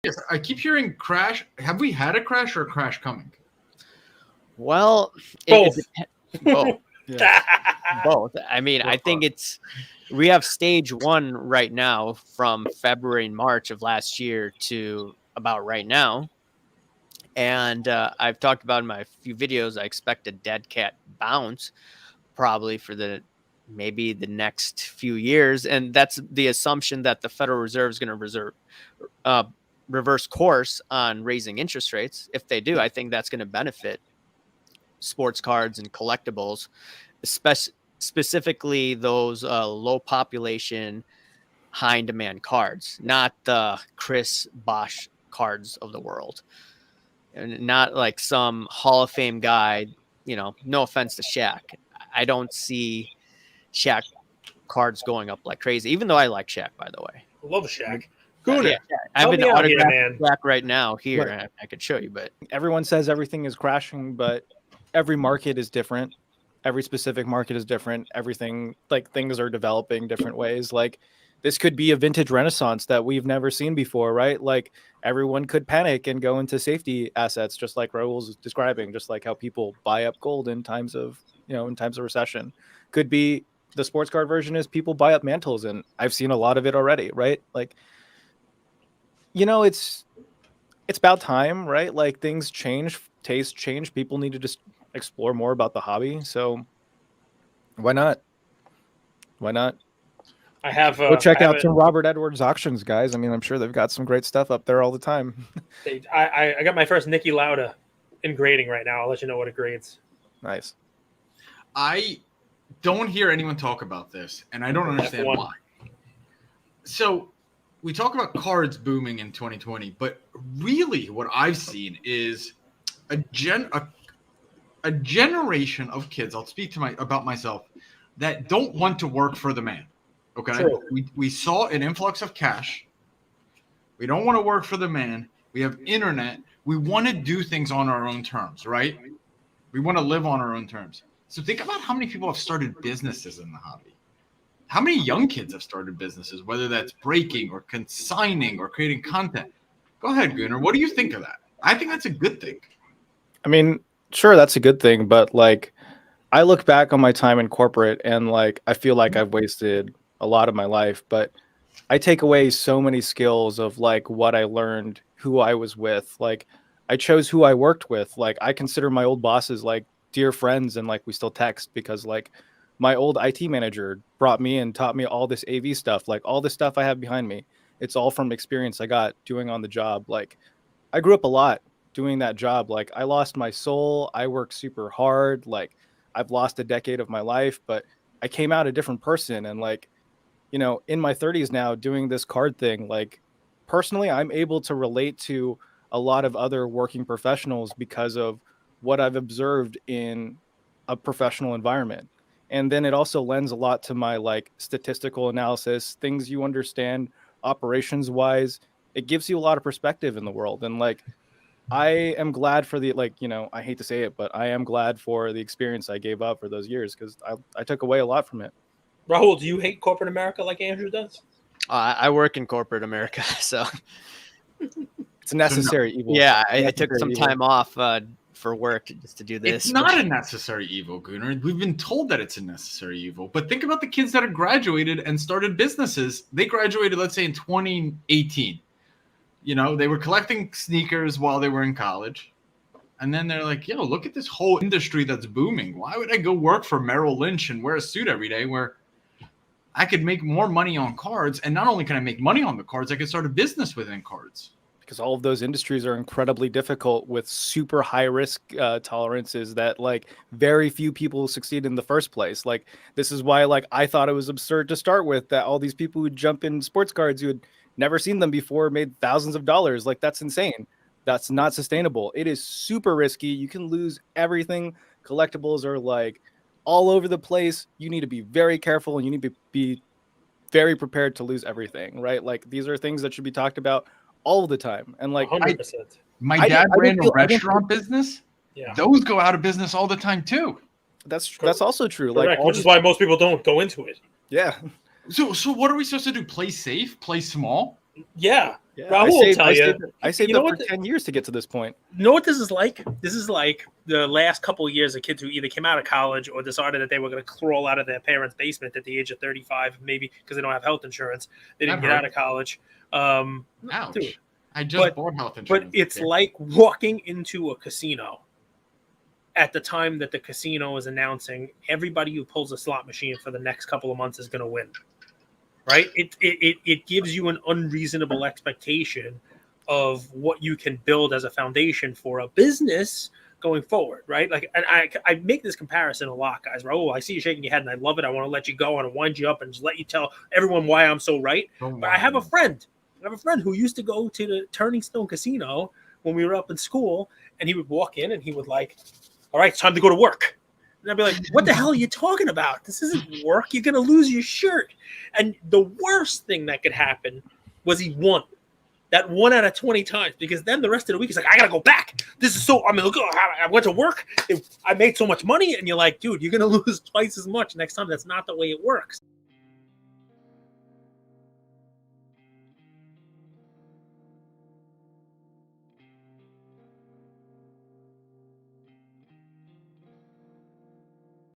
Yes, I keep hearing crash. Have we had a crash or a crash coming? Well, Both. both. Yeah. Both. I mean, I think we have stage 1 right now from February and March of last year to about right now. And I've talked about in my few videos, I expect a dead cat bounce probably for maybe the next few years. And that's the assumption that the Federal Reserve is going to reverse course on raising interest rates. If they do, I think that's going to benefit sports cards and collectibles, specifically those low population, high in demand cards, not the Chris Bosh cards of the world. And not like some Hall of Fame guy, no offense to Shaq. I don't see Shaq cards going up like crazy, even though I like Shaq, by the way. Love Shaq. Yeah, I have an Help me out here, autograph man. Shaq right now here. Right. I could show you, but Everyone says everything is crashing, but every market is different. Every specific market is different. Everything, like, things are developing different ways. Like, this could be a vintage renaissance that we've never seen before, right? Like, everyone could panic and go into safety assets, just like Raul was describing, just like how people buy up gold in times of recession. Could be the sports card version is people buy up mantles, and I've seen a lot of it already, right? Like, it's about time, right? Like, things change, tastes change. People need to just explore more about the hobby. So why not? I have Go check I have out some Robert Edwards auctions, guys. I mean, I'm sure they've got some great stuff up there all the time. I got my first Nicky Lauda in grading right now. I'll let you know what it grades. Nice. I don't hear anyone talk about this, and I don't understand F1. why. So we talk about cards booming in 2020, but really what I've seen is a generation of kids, I'll speak about myself, that don't want to work for the man. Okay? True. We saw an influx of cash. We don't want to work for the man. We have internet. We want to do things on our own terms, right? We want to live on our own terms. So think about how many people have started businesses in the hobby. How many young kids have started businesses, whether that's breaking or consigning or creating content? Go ahead, Gunnar. What do you think of that? I think that's a good thing. I mean, sure, that's a good thing, but like, I look back on my time in corporate and like, I feel like I've wasted a lot of my life, but I take away so many skills of like what I learned, who I was with. Like, I chose who I worked with. Like, I consider my old bosses like dear friends, and like we still text because like my old IT manager brought me and taught me all this AV stuff, like all this stuff I have behind me. It's all from experience I got doing on the job. Like, I grew up a lot doing that job. Like, I lost my soul. I worked super hard. Like, I've lost a decade of my life, but I came out a different person. And like, in my 30s now doing this card thing, like, personally, I'm able to relate to a lot of other working professionals because of what I've observed in a professional environment. And then it also lends a lot to my like statistical analysis, things you understand operations wise. It gives you a lot of perspective in the world. And like, I am glad for the, like, I hate to say it, but I am glad for the experience I gave up for those years because I took away a lot from it. Rahul, do you hate corporate America like Andrew does? I work in corporate America, so It's a necessary evil. yeah, I took Necessary some evil. time off for work just to do this. It's not a necessary evil, Gunnar. We've been told that it's a necessary evil. But think about the kids that have graduated and started businesses. They graduated, let's say, in 2018. They were collecting sneakers while they were in college. And then they're like, look at this whole industry that's booming. Why would I go work for Merrill Lynch and wear a suit every day where I could make more money on cards? And not only can I make money on the cards, I could start a business within cards. Because all of those industries are incredibly difficult with super high risk tolerances that like very few people succeed in the first place. Like, this is why like I thought it was absurd to start with that all these people who jump in sports cards who had never seen them before made thousands of dollars. Like, that's insane. That's not sustainable. It is super risky. You can lose everything. Collectibles are like all over the place. You need to be very careful and you need to be very prepared to lose everything, right? Like, these are things that should be talked about all the time. And like 100%. My dad ran a restaurant business. Yeah. Those go out of business all the time too. that's also true. Correct, Like, which is why most people don't go into it. yeah. So what are we supposed to do? Play safe? Play small? Yeah. Yeah, Raul will tell you. I saved You know up for what 10 years to get to this point. You know what this is like? This is like the last couple of years of kids who either came out of college or decided that they were going to crawl out of their parents' basement at the age of 35, maybe because they don't have health insurance. They didn't get out of college. Ouch. Dude. I just bought health insurance. But it's like walking into a casino at the time that the casino is announcing everybody who pulls a slot machine for the next couple of months is going to win. Right? It gives you an unreasonable expectation of what you can build as a foundation for a business going forward, right? Like, and I make this comparison a lot, guys. Raul, I see you shaking your head, and I love it. I want to let you go. I want to wind you up and just let you tell everyone why I'm so right. But I have a friend. Who used to go to the Turning Stone Casino when we were up in school, and he would walk in and he would like, all right, it's time to go to work. And I'd be like, what the hell are you talking about? This isn't work. You're going to lose your shirt. And the worst thing that could happen was he won. That 1 out of 20 times, because then the rest of the week he's like, I gotta go back. This is so. I mean, look, I went to work. I made so much money, and you're like, dude, you're gonna lose twice as much next time. That's not the way it works.